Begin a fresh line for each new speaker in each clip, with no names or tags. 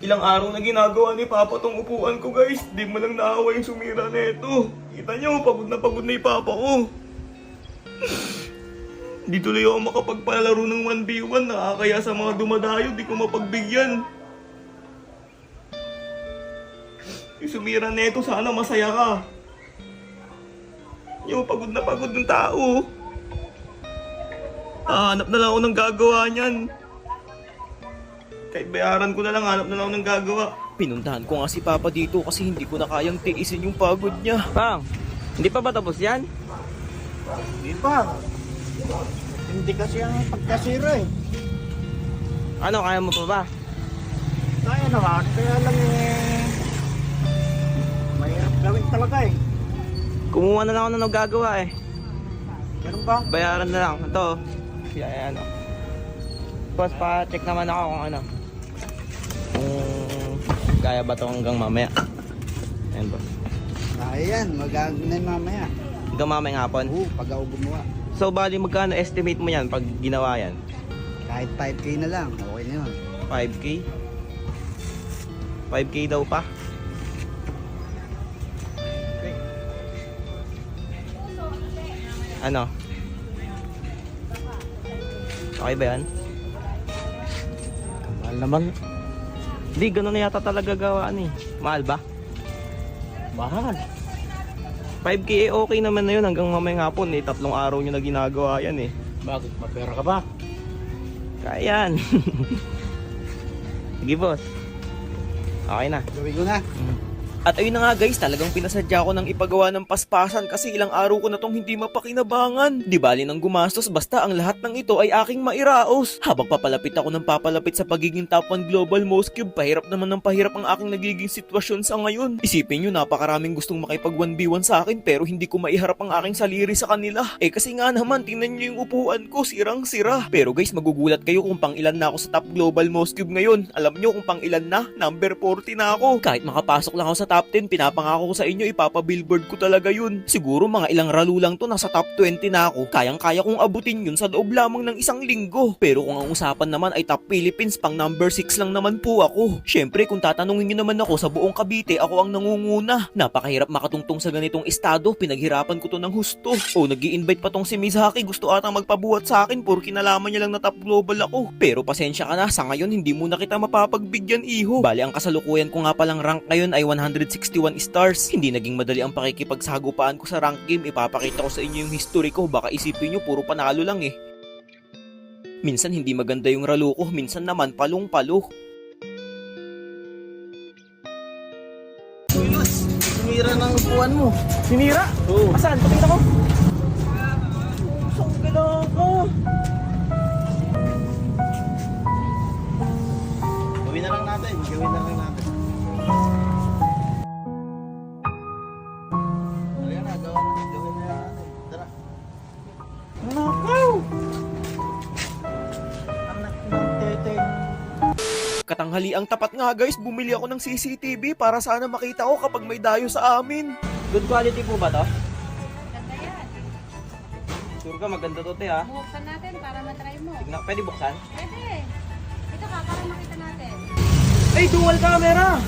Ilang araw na ginagawa ni Papa tong upuan ko guys. Di mo lang naawa yung sumira na ito. Kita nyo, pagod na yung Papa ko. Di tuloy ako makapagpalaro ng 1v1. Nakakaya sa mga dumadayo, di ko mapagbigyan. Yung sumira na ito, sana masaya ka. Yung pagod ng tao. Hanap na lang ako ng gagawa niyan. Kahit bayaran ko na lang, hanap na lang ako ng gagawa. Pinuntahan ko nga si Papa dito kasi hindi ko na kayang tiisin yung pagod niya.
Pang, hindi pa ba tapos yan?
Hindi pa. Hindi kasi ang pagkasira eh.
Ano, kaya mo pa ba?
Kaya naman, kaya lang mahirap gawin talaga eh.
Kumuha na lang ako na nagagawa eh.
Ganun ba?
Bayaran na lang. Ito. Yan, ano. Boss, pa-check naman ako kung ano. Kung kaya ba ito hanggang mamaya. Ayan, boss.
Ayan, magagawin mamaya.
Hanggang mamaya hapon.
Pag ako gumawa.
So, bali magkano estimate mo yan pag ginawa yan?
Kahit 5K na lang, okay na yun.
5K? 5K daw pa? Ano? Okay ba yan?
Mahal naman.
Hindi, ganun na yata talaga gawaan eh. Mahal ba?
Mahal.
5K eh, okay naman na yun hanggang mamayang hapon eh. 3 araw nyo na ginagawa yan eh.
Bakit? Mapera ka ba?
Kaya yan. Sige boss. Okay na.
Gawin ko na.
At ayun na nga guys, talagang pinasadya ko ng ipagawa ng paspasan kasi ilang araw ko na tong hindi mapakinabangan. Di bali nang gumastos basta ang lahat ng ito ay aking mairaos. Habang papalapit ako ng papalapit sa pagiging top 1 global most cube, pahirap naman ng pahirap ang aking nagiging sitwasyon sa ngayon. Isipin nyo, napakaraming gustong makipag 1v1 sa akin pero hindi ko maiharap ang aking saliri sa kanila. Eh kasi nga naman, tingnan nyo yung upuan ko, sirang sira. Pero guys, magugulat kayo kung pang ilan na ako sa top global most cube ngayon. Alam nyo kung pang ilan na, number 40 na ako. Kahit makapasok lang ako sa top 10, pinapangako ko sa inyo, ipapabillboard ko talaga yun. Siguro mga ilang ralo lang to, nasa top 20 na ako. Kayang-kaya kong abutin yun sa loob lamang ng isang linggo. Pero kung ang usapan naman ay top Philippines, pang number 6 lang naman po ako. Syempre, kung tatanungin nyo naman ako sa buong Cavite, ako ang nangunguna. Napakahirap makatungtong sa ganitong estado, pinaghirapan ko to ng husto. O nag-i-invite pa tong si Mizaki, gusto atang magpabuhat sa akin puro kinalaman niya lang na top global ako. Pero pasensya ka na, sa ngayon hindi mo na kita mapapagbigyan iho. Bali ang kasalukuyan ko nga palang rank ngayon ay 161 stars. Hindi naging madali ang pakikipagsagupaan ko sa rank game. Ipapakita ko sa inyo yung history ko. Baka isipin nyo puro panalo lang eh. Minsan hindi maganda yung ralo ko, minsan naman palong-palo.
Luz, sumira ng upuan mo.
Sinira?
Oo.
Asan? Pakita ko. Saan ka ka?
Gawin na lang natin. Halika na, gawin na natin. Tara.
Nakaw!
Anak ng tete.
Katanghali ang tapat nga guys, bumili ako ng CCTV para sana makita ko kapag may dayo sa amin.
Good quality po ba to?
Ganda yan.
Sure ka maganda to te ha?
Buksan natin para matry mo.
Tignan, pwede buksan?
Pwede. Ito ka, para makita natin.
Ay, dual camera!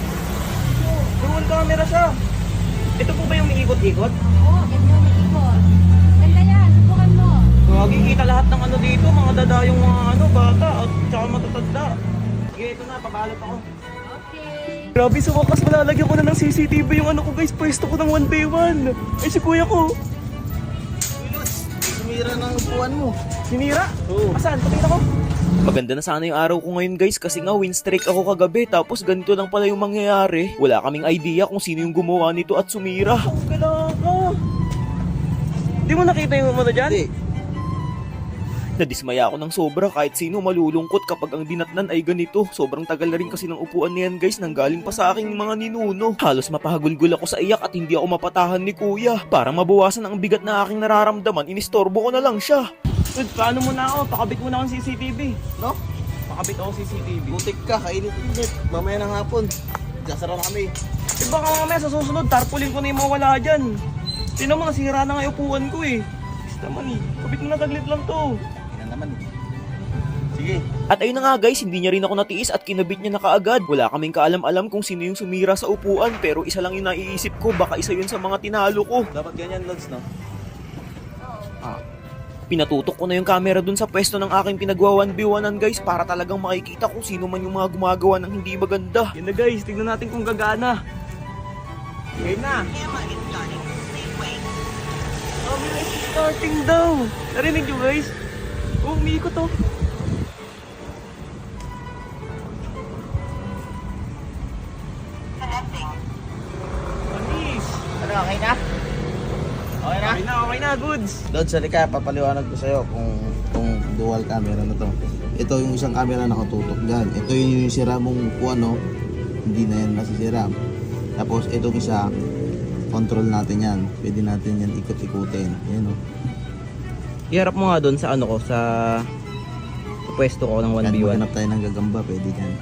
Dual camera siya!
Ito po ba yung may ikot-ikot?
Oo, ganda yung ikot. Ganda yan, subukan mo.
Makikita lahat ng ano dito, mga dadayong mga ano, bata at saka matatanda.
Sige, ito na, pabalot ako.
Okay.
Grabe, sa wakas malalagyan ko na ng CCTV yung ano ko guys, pwesto ko ng 1v1. Ay, si kuya ko,
Luz, sumira ng upuan mo.
sinira?
Oo.
Asan? Pakita ko. Maganda na sana yung araw ko ngayon guys kasi nga win streak ako kagabi tapos ganito lang pala yung mangyayari. Wala kaming idea kung sino yung gumawa nito at sumira. Ang ka. Di mo nakita yung ano dyan?
Hindi.
Nadismaya ako ng sobra kahit sino malulungkot kapag ang dinatnan ay ganito. Sobrang tagal na rin kasi ng upuan niyan guys, nanggaling pa sa aking mga ninuno. Halos mapahagulgul ako sa iyak at hindi ako mapatahan ni kuya. Para mabawasan ang bigat na aking nararamdaman, inistorbo ko na lang siya.
Good, paano muna ako? Pakabit muna akong CCTV.
No?
Pakabit ako CCTV.
Butik ka, kainit-init. Mamaya ng hapon. Sasara na kami.
Eh baka mamaya sa susunod, tarpulin ko na yung mawala dyan. Tingnan mo, nasira na nga yung upuan ko eh. Basta man eh, kabit mo na taglit lang to.
Yan naman. Sige.
At ayun na nga guys, hindi niya rin ako natiis at kinabit niya na kaagad. Wala kaming kaalam-alam kung sino yung sumira sa upuan, pero isa lang yung naiisip ko, baka isa yun sa mga tinalo ko.
Dapat ganyan, Lods, no?
Pinatutok ko na yung camera dun sa pwesto ng aking pinagwa 1v1an guys para talagang makikita kung sino man yung mga gumagawa ng hindi maganda.
Yan na guys, tignan natin kung gagana. Game na. Starting daw. Narinig nyo guys? Oh, umiikot to. Anis.
Ano, okay na? Okay na?
Okay na, goods.
Lods, halika, papaliwanag ko sa'yo kung dual camera na to. Ito yung isang camera nakatutok dyan. Ito yung sira mong kuwan, no? Hindi na yan nasisira. Tapos itong isa, control natin yan. Pwede natin yan ikot-ikutin. Yan, no?
Iharap mo nga doon sa ano ko, sa pwesto ko ng
Kahit
1v1.
maghanap tayo ng gagamba, pwede yan.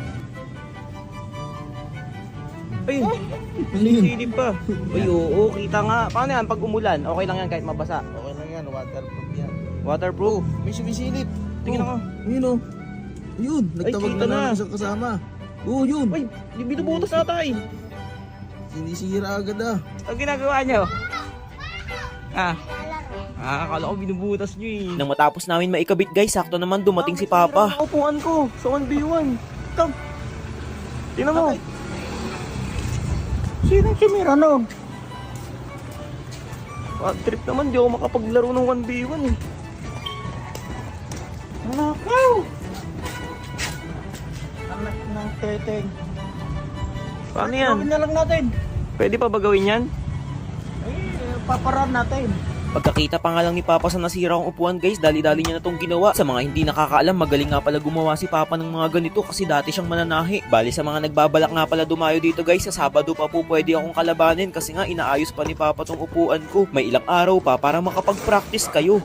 Ayun, silip pa. Ay, oo, kita nga. Paano yan pag umulan? Okay lang yan kahit mabasa.
Okay lang yan, waterproof yan.
Waterproof.
May sumisilip.
Tingnan ako.
Yun, oh. Yun, nagtawag
kita
na
na.
ng isang kasama. Oo, yun.
Ay, binubutas na tayo.
Sinisira agad ah.
Ang ginagawa niyo? Akala ko binubutas niyo eh.
Nang matapos namin maikabit guys, sakto naman dumating si Papa.
Ang upuan ko sa 1v1. Come. Tingnan mo.
Sino yung sumira no?
Bad trip naman, di ako makapaglaro ng 1v1 eh.
Nakaw! Anak ng teteng.
Paano yan?
Gawin na lang natin.
Pwede pa ba gawin yan?
Ay, paparan natin.
Pagkakita pa nga lang ni Papa sa nasira kong upuan guys, dali-dali niya na tong ginawa. Sa mga hindi nakakaalam, magaling nga pala gumawa si Papa ng mga ganito kasi dati siyang mananahi. Bali sa mga nagbabalak nga pala dumayo dito guys, sa Sabado pa po pwede akong kalabanin kasi nga inaayos pa ni Papa tong upuan ko. May ilang araw pa para makapag-practice kayo.